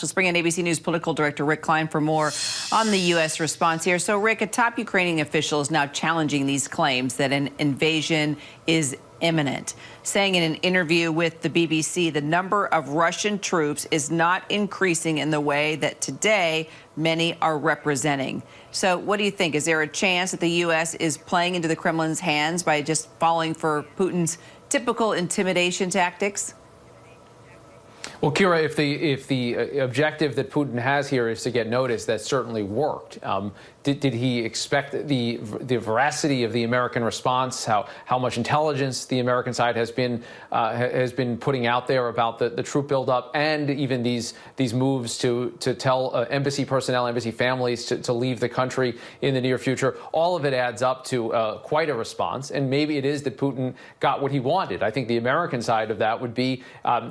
Let's bring in ABC News political director Rick Klein for more on the U.S. response here. So, Rick, a top Ukrainian official is now challenging these claims that an invasion is imminent, saying in an interview with the BBC the number of Russian troops is not increasing in the way that today many are representing. So what do you think? Is there a chance that the U.S. is playing into the Kremlin's hands by just falling for Putin's typical intimidation tactics? Well, Kira, if the objective that Putin has here is to get noticed, that certainly worked. Did he expect the veracity of the American response? How much intelligence the American side has been putting out there about the troop buildup, and even these moves to tell embassy personnel, embassy families to leave the country in the near future? All of it adds up to quite a response, and maybe it is that Putin got what he wanted. I think the American side of that would be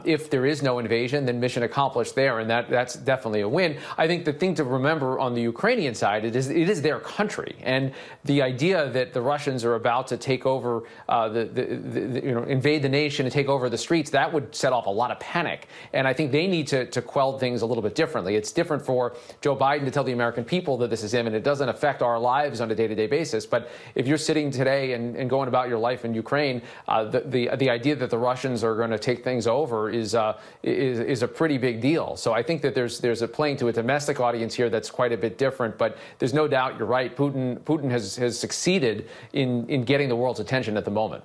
if there is no invasion, then mission accomplished there, and that's definitely a win. I think the thing to remember on the Ukrainian side it is their country, and the idea that the Russians are about to take over, invade the nation and take over the streets, that would set off a lot of panic. And I think they need to quell things a little bit differently. It's different for Joe Biden to tell the American people that this is imminent. It doesn't affect our lives on a day-to-day basis. But if you're sitting today and going about your life in Ukraine, the idea that the Russians are going to take things over is a pretty big deal. So I think that there's a playing to a domestic audience here that's quite a bit different. But there's no doubt you're right. Putin has succeeded in getting the world's attention at the moment.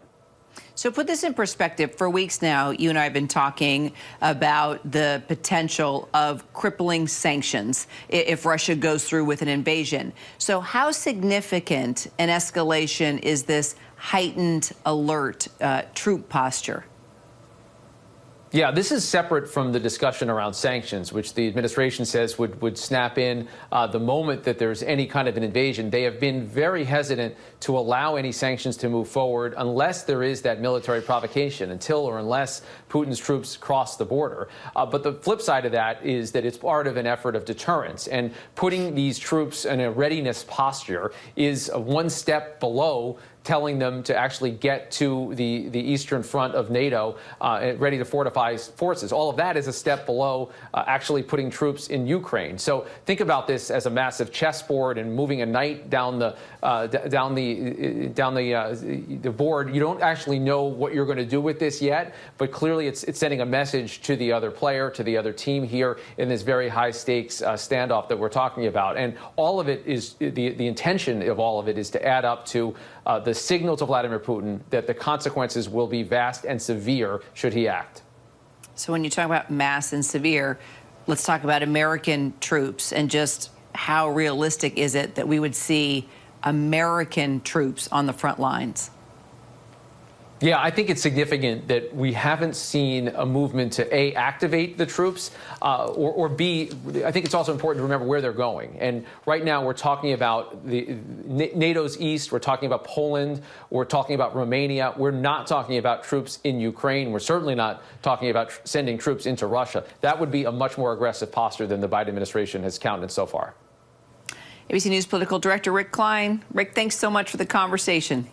So put this in perspective. For weeks now, you and I have been talking about the potential of crippling sanctions if Russia goes through with an invasion. So how significant an escalation is this heightened alert troop posture? Yeah, this is separate from the discussion around sanctions, which the administration says would snap in the moment that there's any kind of an invasion. They have been very hesitant to allow any sanctions to move forward unless there is that military provocation, until or unless Putin's troops cross the border. But the flip side of that is that it's part of an effort of deterrence, and putting these troops in a readiness posture is one step below telling them to actually get to the eastern front of NATO, ready to fortify forces. All of that is a step below actually putting troops in Ukraine. So think about this as a massive chessboard and moving a knight down the board. You don't actually know what you're going to do with this yet, but clearly it's sending a message to the other player, to the other team here in this very high stakes standoff that we're talking about. And all of it is the intention of all of it is to add up to the signal to Vladimir Putin that the consequences will be vast and severe should he act. So when you talk about mass and severe, let's talk about American troops and just how realistic is it that we would see American troops on the front lines? Yeah, I think it's significant that we haven't seen a movement to A, activate the troops, or B, I think it's also important to remember where they're going. And right now we're talking about NATO's east, we're talking about Poland, we're talking about Romania. We're not talking about troops in Ukraine. We're certainly not talking about sending troops into Russia. That would be a much more aggressive posture than the Biden administration has counted so far. ABC News political director Rick Klein. Rick, thanks so much for the conversation.